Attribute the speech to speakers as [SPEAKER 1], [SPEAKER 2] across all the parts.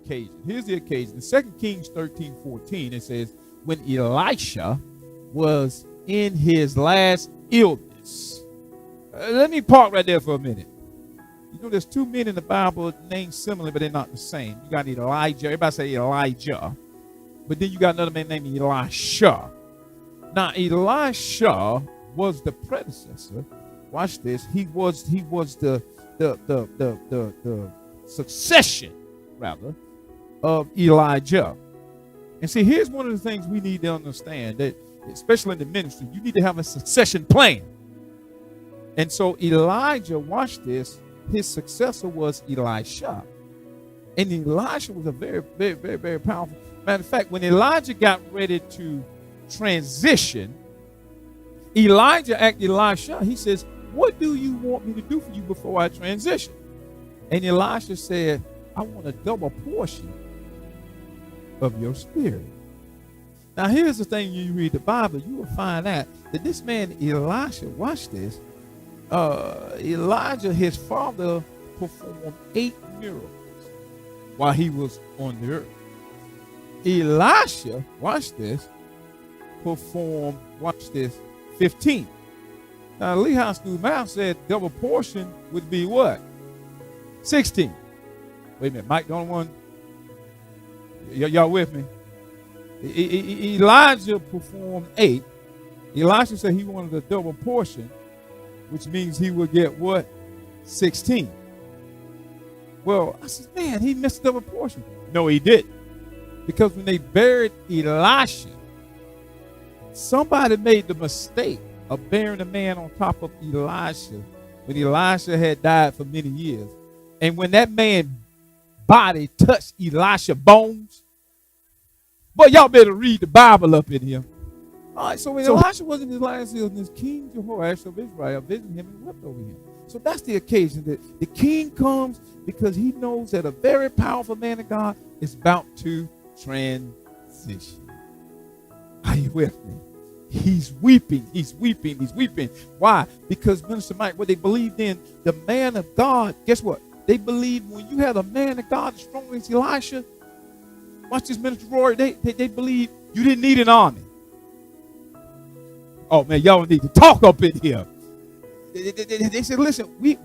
[SPEAKER 1] occasion. Here's the occasion. In 2 Kings 13:14, it says, when Elisha was in his last illness. Let me park right there for a minute. You know, there's two men in the Bible named similar, but they're not the same. You got Elijah. Everybody say Elijah. But then you got another man named Elisha. Now, Elisha was the predecessor. Watch this. He was the succession, rather, of Elijah. And see, here's one of the things we need to understand, that especially in the ministry, you need to have a succession plan. And so Elijah, watch this, his successor was Elisha. And Elisha was a very, very, very, very powerful. Matter of fact, when Elijah got ready to transition, Elijah asked Elisha, he says, what do you want me to do for you before I transition? And Elisha said, I want a double portion of your spirit. Now, here's the thing, you read the Bible, you will find out that this man Elisha, watch this, Elijah, his father, performed 8 miracles while he was on the earth. Elisha, watch this, performed, watch this, 15. Now, Lee High School math said double portion would be what? 16. Wait a minute, Mike, the only one? Y'all with me? Elijah performed 8. Elisha said he wanted a double portion, which means he would get what? 16. Well, I said, man, he missed a double portion. No, he didn't. Because when they buried Elisha, somebody made the mistake of burying a man on top of Elisha when Elisha had died for many years. And when that man's body touched Elisha's bones, but y'all better read the Bible up in here. All right, so when Elisha was in his last illness, King Jehoash of Israel visited him and wept over him. So that's the occasion that the king comes because he knows that a very powerful man of God is about to transition. Are you with me? He's weeping. He's weeping. He's weeping. Why? Because, Minister Mike, what they believed in, the man of God, guess what? They believed when you have a man of God as strong as Elisha, watch this, Minister Roy, they believe you didn't need an army. Oh, man, y'all need to talk up in here. They said, listen, we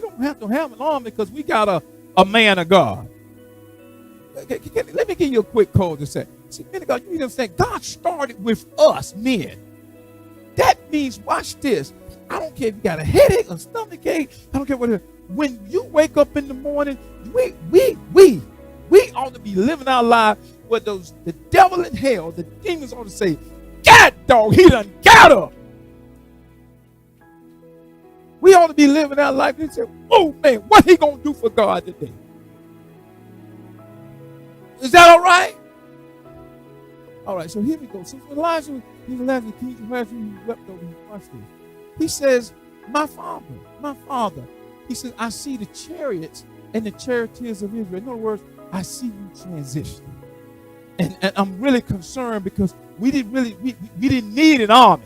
[SPEAKER 1] don't have to have an army because we got a man of God. Let me give you a quick call to say, see, man of God, you need to understand, God started with us men. That means, watch this, I don't care if you got a headache, a stomach ache, I don't care what it is. When you wake up in the morning, we ought to be living our life where the devil in hell, the demons ought to say, God, dog, he done got up. We ought to be living our life and say, oh, man, what he going to do for God today? Is that all right? All right, so here we go. So Elijah, he left the king of Israel, he wept over him. Watch this. He says, my father. He says, I see the chariots and the charioteers of Israel. In other words, I see you transitioning. And I'm really concerned because we didn't need an army.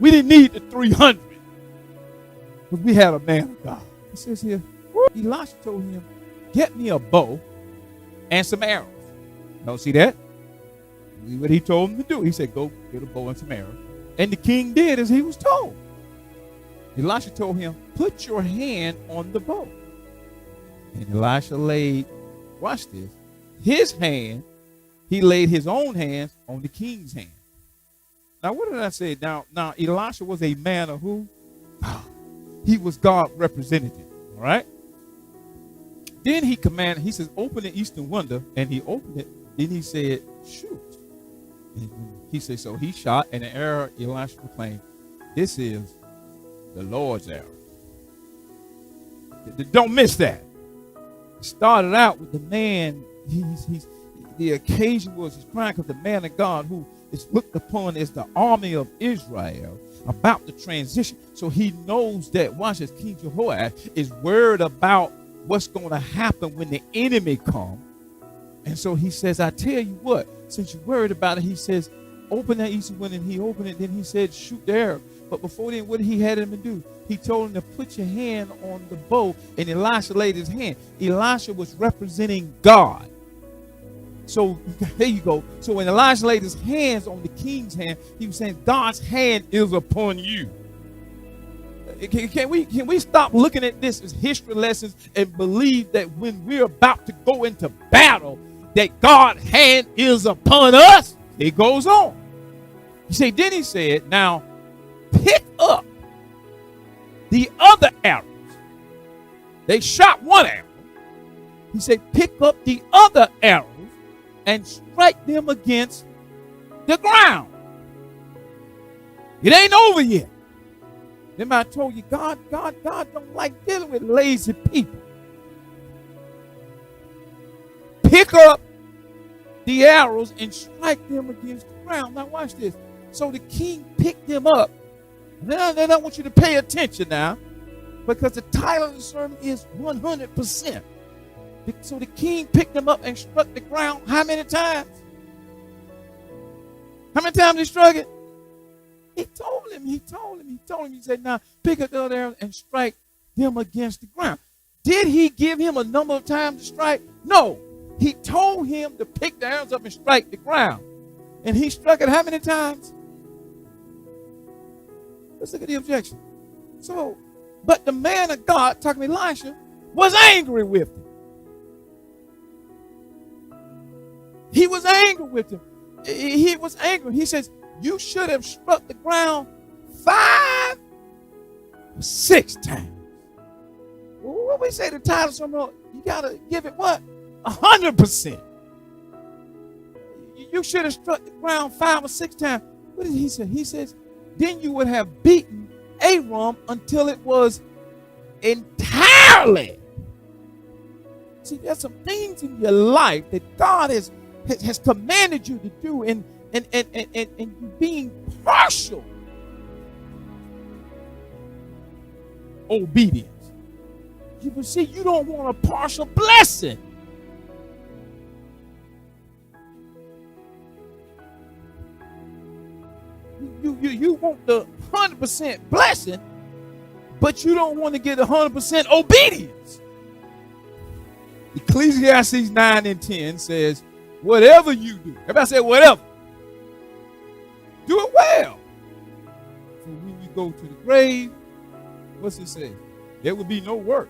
[SPEAKER 1] We didn't need the 300. But we had a man of God. He says here, Elisha told him, get me a bow and some arrows. Don't see that? What he told him to do. He said, go get a bow and some arrows. And the king did as he was told. Elisha told him, put your hand on the bow. And Elisha laid, watch this, his hand, he laid his own hands on the king's hand. Now, what did I say? Now, Elisha was a man of who? God. He was God's representative, all right? Then he commanded, he says, open the eastern window, and he opened it. Then he said, shoot. And he said, so he shot, and the arrow, Elisha proclaimed, this is the Lord's arrow. Don't miss that. It started out with the man, the occasion was his crying because the man of God who is looked upon as the army of Israel about to transition. So he knows that, watch this, King Jehoash is worried about what's going to happen when the enemy comes. And so he says, I tell you what, since you're worried about it, he says, opened that east wind, and he opened it. Then he said, shoot the arrow. But before then, what he had him to do? He told him to put your hand on the bow, and Elisha laid his hand. Elisha was representing God. So there you go. So when Elisha laid his hands on the king's hand, he was saying, God's hand is upon you. Can we stop looking at this as history lessons and believe that when we're about to go into battle, that God's hand is upon us? It goes on. Then he said, now pick up the other arrows. They shot one arrow. He said, pick up the other arrows and strike them against the ground. It ain't over yet. Remember I told you, God don't like dealing with lazy people. Pick up the arrows and strike them against the ground. Now watch this. So the king picked them up. Now I want you to pay attention now, because the title of the sermon is 100%. So the king picked them up and struck the ground how many times? How many times he struck it? He told him. He said, now pick up the other arrows and strike them against the ground. Did he give him a number of times to strike? No. He told him to pick the arrows up and strike the ground. And he struck it how many times? Let's look at the objection. So, but the man of God, talking to Elisha, was angry with him. He was angry with him. He was angry. He says, you should have struck the ground 5 or 6 times. Well, what we say the title of something, you got to give it what? 100%. You should have struck the ground 5 or 6 times. What did he say? He says, then you would have beaten Aram until it was entirely. See, there's some things in your life that God has commanded you to do, and you being partial obedience. You can see you don't want a partial blessing. You want the 100% blessing, but you don't want to get 100% obedience. Ecclesiastes 9 and 10 says, whatever you do, everybody say whatever, do it well. So when you go to the grave, what's it say? There will be no work,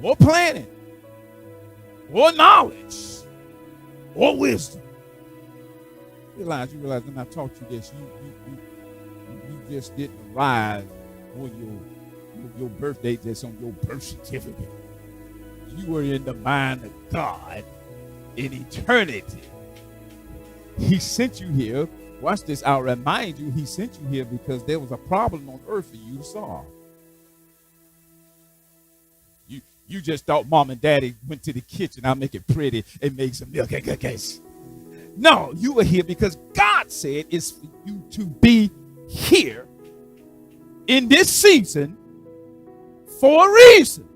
[SPEAKER 1] or planning, or knowledge, or wisdom. You realize when I taught you this, you just didn't arrive on your birthday just on your birth certificate. You were in the mind of God in eternity. He sent you here. Watch this. I'll remind you, he sent you here because there was a problem on earth for you to solve. You just thought mom and daddy went to the kitchen, I'll make it pretty and make some milk and cookies. No, you were here because God said it's for you to be here in this season for a reason.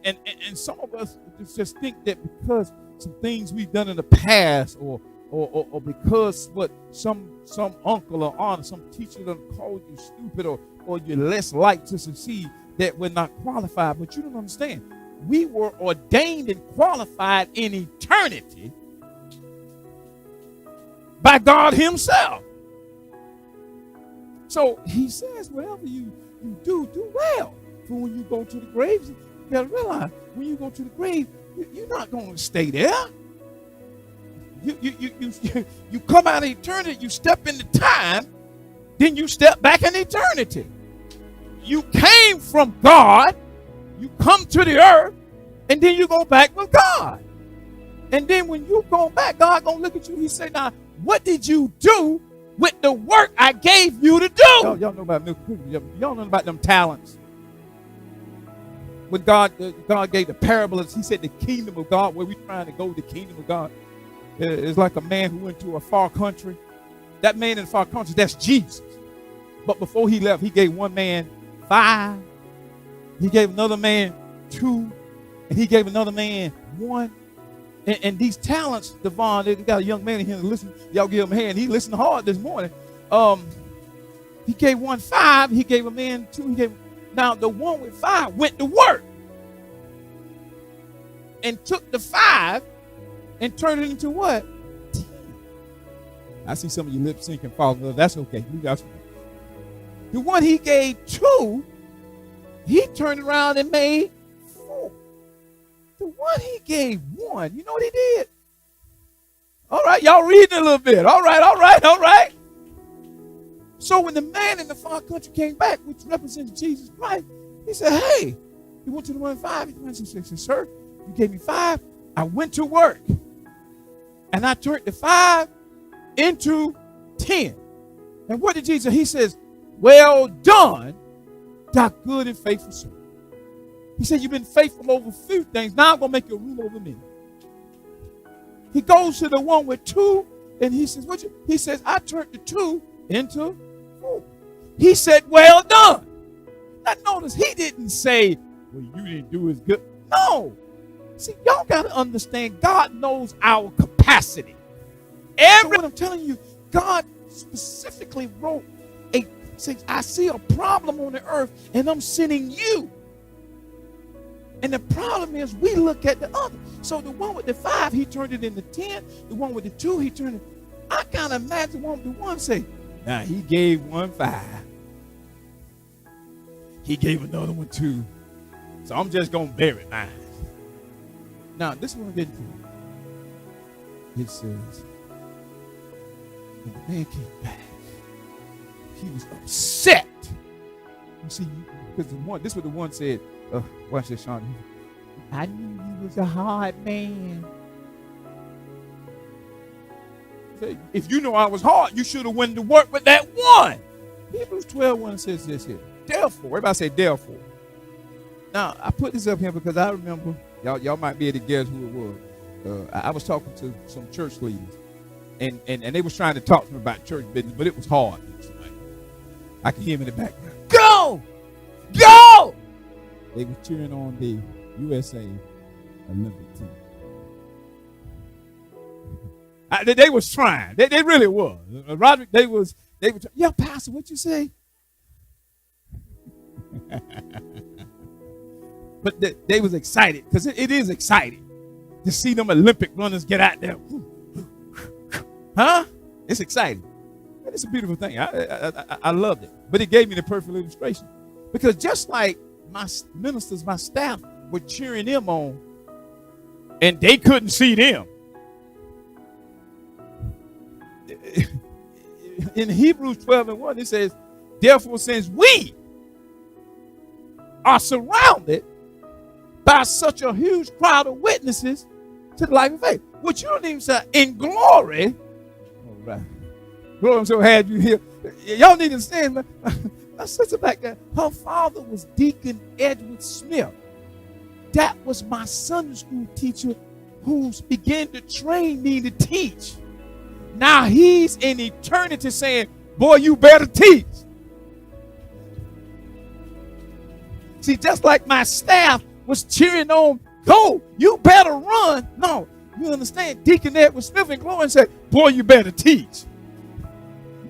[SPEAKER 1] And some of us just think that because some things we've done in the past, or because what some uncle or aunt or some teacher done called you stupid, or you're less likely to succeed, that we're not qualified. But you don't understand. We were ordained and qualified in eternity by God himself. So he says, whatever you do well. For when you go to the graves, you got to realize, when you go to the grave, you're not going to stay there. You come out of eternity, you step into time, then you step back in eternity. You came from God, you come to the earth, and then you go back with God. And then when you go back, God gonna look at you. He say, now, what did you do with the work I gave you to do? Y'all know about milk and cookies. Y'all know about them talents. When God gave the parables, he said the kingdom of God, where we trying to go, the kingdom of God is like a man who went to a far country. That man in a far country, that's Jesus. But before he left, he gave one man 5. He gave another man 2. And he gave another man 1. And these talents, Devon, they got a young man in here to listen. Y'all give him a hand. He listened hard this morning. He gave one 5. He gave a man 2. Now the one with 5 went to work and took the 5 and turned it into what? 10. I see some of your lip syncing falling. That's okay. You guys. The one he gave 2, he turned around and made 4. The one he gave 1, you know what he did? All right, y'all reading a little bit. All right. So when the man in the far country came back, which represented Jesus Christ, he said, hey, he went to the 1 and 5. He said, sir, you gave me 5. I went to work and I turned the 5 into 10. And what did Jesus? He says, well done, thou good and faithful servant. He said, you've been faithful over a few things. Now I'm going to make you a rule over me. He goes to the one with 2 and he says, he says, I turned the 2 into 4. He said, well done. Now notice he didn't say, well, you didn't do as good. No. See, y'all got to understand, God knows our capacity. What I'm telling you, God specifically wrote says, I see a problem on the earth and I'm sending you. And the problem is we look at the other. So the one with the 5, he turned it into 10. The one with the 2, he turned it. I can't imagine one with the 1 say, now he gave one 5. He gave another one 2. So I'm just going to bury mine. Now, this is what I'm getting to. It says, when the man came back, he was upset. You see, because this is what the one said. Watch this, Sean. I knew he was a hard man. If you know I was hard, you should have went to work with that 1. Hebrews 12:1 says this here. Therefore, everybody say therefore. Now, I put this up here because I remember, y'all might be able to guess who it was. I was talking to some church leaders, and they was trying to talk to me about church business, but it was hard. I can hear him in the background. Go! Go! They were cheering on the USA Olympic team. They was trying. They really was. Roderick, they were trying. Yeah, Pastor, what you say? But they was excited because it is exciting to see them Olympic runners get out there. Huh? It's exciting. It's a beautiful thing. I loved it. But it gave me the perfect illustration. Because just like my ministers, my staff were cheering them on, and they couldn't see them. In Hebrews 12:1, it says, therefore, since we are surrounded by such a huge crowd of witnesses to the life of faith, which you don't even say in glory. All right. Glory, I'm so happy you here. Y'all need to understand, man. My sister back there, her father was Deacon Edward Smith. That was my Sunday school teacher who began to train me to teach. Now he's in eternity saying, boy, you better teach. See, just like my staff was cheering on, go, you better run. No, you understand? Deacon Edward Smith and Glory said, boy, you better teach.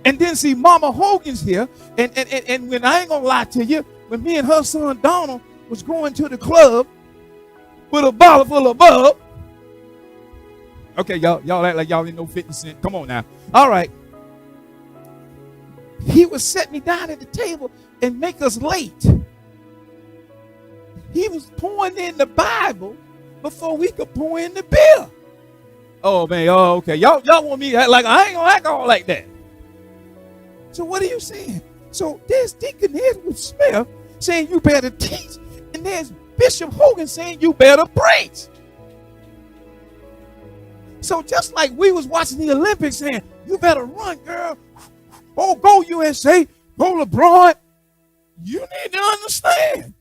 [SPEAKER 1] And then see, Mama Hogan's here, and when I ain't gonna lie to you, when me and her son Donald was going to the club with a bottle full of bub. Okay, y'all act like y'all didn't know 50 Cent. Come on now. All right. He would set me down at the table and make us late. He was pouring in the Bible before we could pour in the beer. Oh man, oh okay. Y'all want me to act like I ain't gonna act all like that. So what are you saying? So there's Deacon Edward Smith saying you better teach, and there's Bishop Hogan saying you better preach. So just like we was watching the Olympics saying, you better run, girl. Oh, go USA, go LeBron. You need to understand.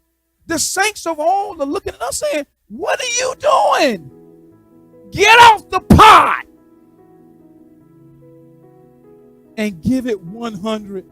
[SPEAKER 1] The saints of old are looking at us saying, what are you doing? Get off the pot and give it 110%.